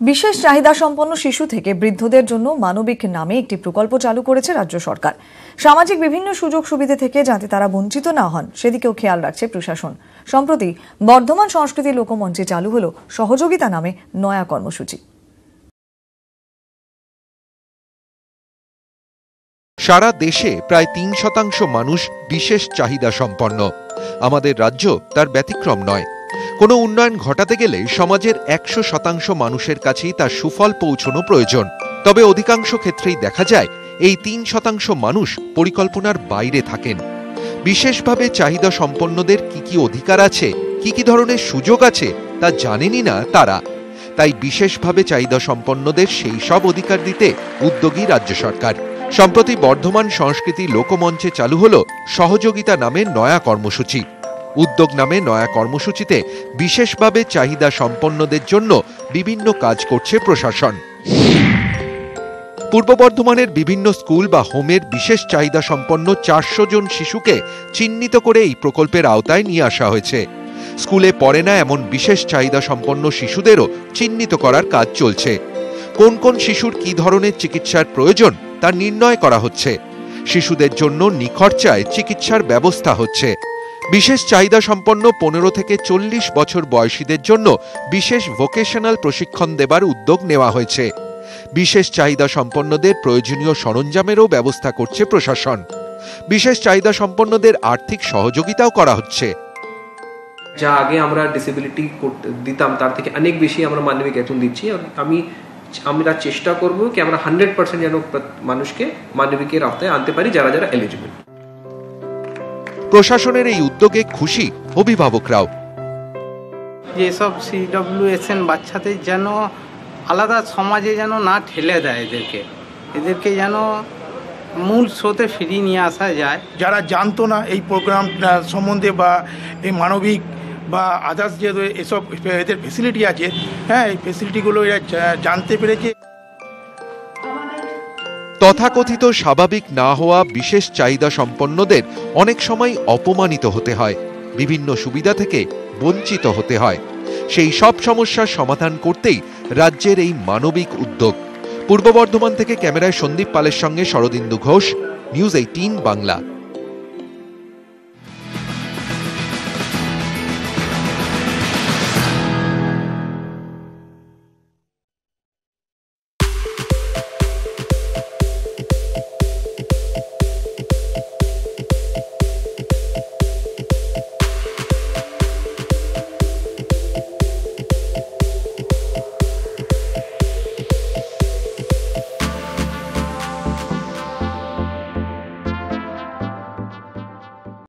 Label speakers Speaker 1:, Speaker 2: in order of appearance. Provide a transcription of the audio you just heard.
Speaker 1: বিশেষ চাহিদা সম্পন্ন শিশু থেকে বৃদ্ধদের জন্য মানবিক নামে একটি প্রকল্প চালু করেছে রাজ্য সরকার। সামাজিক বিভিন্ন সুযোগ সুবিধা থেকে যাতে তারা বঞ্চিত না হন সেদিকেও খেয়াল রাখছে প্রশাসন। সম্প্রতি বর্ধমান সংস্কৃতি লোকমঞ্চে চালু হলো সহযোগিতা নামে নয়া কর্মসূচি।
Speaker 2: সারা দেশে প্রায় ৩% মানুষ বিশেষ চাহিদা সম্পন্ন। আমাদের রাজ্য তার ব্যতিক্রম নয়। কোনো উন্নয়ন ঘটাতে গেলে সমাজের ১০০% মানুষের কাছেই তার সুফল পৌঁছানো প্রয়োজন। তবে অধিকাংশ ক্ষেত্রেই দেখা যায় এই ৩% মানুষ পরিকল্পনার বাইরে থাকেন। বিশেষভাবে চাহিদা সম্পন্নদের কি কি অধিকার আছে, কি কি ধরনের সুযোগ আছে তা জানেনই না তারা। তাই বিশেষভাবে চাহিদা সম্পন্নদের সেই সব অধিকার দিতে উদ্যোগী রাজ্য সরকার। সম্প্রতি বর্ধমান সংস্কৃতি লোকমঞ্চে চালু হল সহযোগিতা নামে নয়া কর্মসূচি। উদ্যোগ নামে নয়া কর্মসূচিতে বিশেষভাবে চাহিদা সম্পন্নদের জন্য বিভিন্ন কাজ করছে প্রশাসন। পূর্ব বর্ধমানের বিভিন্ন স্কুল বা হোমের বিশেষ চাহিদা সম্পন্ন ৪০০ জন শিশুকে চিহ্নিত করে এই প্রকল্পের আওতায় নিয়ে আসা হয়েছে। স্কুলে পড়ে না এমন বিশেষ চাহিদা সম্পন্ন শিশুদেরও চিহ্নিত করার কাজ চলছে। কোন কোন শিশুর কি ধরনের চিকিৎসার প্রয়োজন তা নির্ণয় করা হচ্ছে। শিশুদের জন্য নিখরচায় চিকিৎসার ব্যবস্থা হচ্ছে। বিশেষ চাহিদা সম্পন্ন ১৫ থেকে ৪০ বছর বয়সীদের জন্য বিশেষ ভোকেশনাল প্রশিক্ষণ দেবার উদ্যোগ নেওয়া হয়েছে। বিশেষ চাহিদা সম্পন্নদের প্রয়োজনীয় সরঞ্জামেরও ব্যবস্থা করছে প্রশাসন। বিশেষ চাহিদা সম্পন্নদের আর্থিক সহযোগিতাও করা হচ্ছে।
Speaker 3: যা আগে আমরা ডিসেবিলিটি দিতাম তার থেকে অনেক বেশি আমরা মানবিক এখন দিচ্ছি। আমরা চেষ্টা করব কি আমরা 100% যেন মানুষকে মানবিকের আওতায় আনতে পারি যারা যারা এলিজিবল।
Speaker 2: প্রশাসনের এই উদ্যোগে খুশি অভিভাবকরাও।
Speaker 4: যেসব CWSN বাচ্চাদের যেন আলাদা সমাজে যেন না ঠেলে দেয়, এদেরকে যেন মূল স্রোতে ফিরিয়ে নিয়ে আসা যায়।
Speaker 5: যারা জানতো না এই প্রোগ্রাম সম্বন্ধে বা এই মানবিক বা আদার্স যে এসব এদের ফেসিলিটি আছে, এই ফেসিলিটিগুলো এরা জানতে পেরেছে।
Speaker 2: তথাকথিত স্বাভাবিক না হওয়া বিশেষ চাহিদা সম্পন্নদের অনেক সময় অপমানিত হতে হয়, বিভিন্ন সুবিধা থেকে বঞ্চিত হতে হয়। সেই সব সমস্যার সমাধান করতেই রাজ্যের এই মানবিক উদ্যোগ। পূর্ব বর্ধমান থেকে ক্যামেরায় সন্দীপ পালের সঙ্গে শরদিন্দু ঘোষ, নিউজ 18 বাংলা।